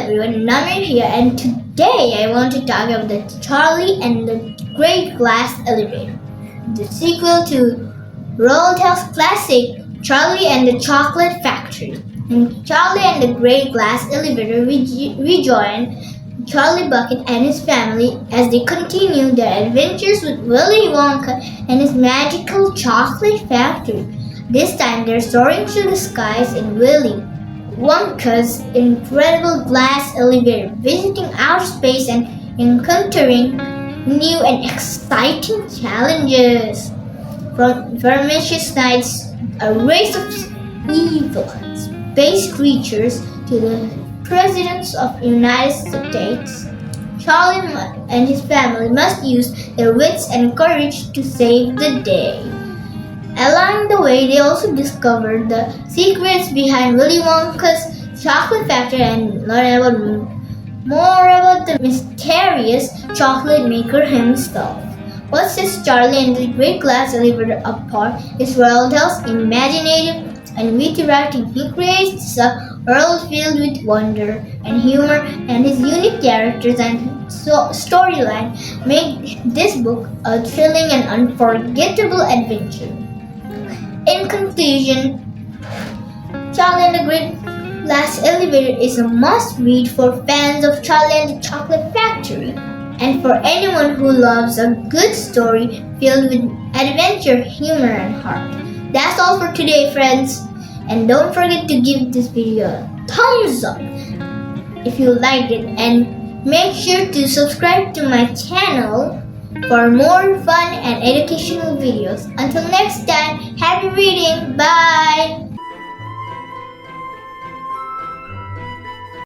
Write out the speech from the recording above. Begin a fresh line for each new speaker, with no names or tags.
everyone, I'm here and today I want to talk about the Charlie and the Great Glass Elevator, the sequel to Roald Dahl's classic Charlie and the Chocolate Factory. In Charlie and the Great Glass Elevator, we join Charlie Bucket and his family as they continue their adventures with Willy Wonka and his magical chocolate factory. This time they're soaring through the skies in Willy Wonka's incredible glass elevator, visiting outer space and encountering new and exciting challenges. From Vermicious Knids, a race of evil space creatures, to the presidents of the United States, Charlie and his family must use their wits and courage to save the day. Along the way, they also discovered the secrets behind Willy Wonka's chocolate factory and learn more about the mysterious chocolate maker himself. What sets Charlie and the Great Glass Elevator apart is Roald Dahl's imaginative and witty writing. He creates a world filled with wonder and humor, and his unique characters and storyline make this book a thrilling and unforgettable adventure. In conclusion, Charlie and the Great Glass Elevator is a must-read for fans of Charlie and the Chocolate Factory, and for anyone who loves a good story filled with adventure, humor, and heart. That's all for today, friends, and don't forget to give this video a thumbs up if you liked it, and make sure to subscribe to my channel for more fun and educational videos. Until next time, happy reading! Bye!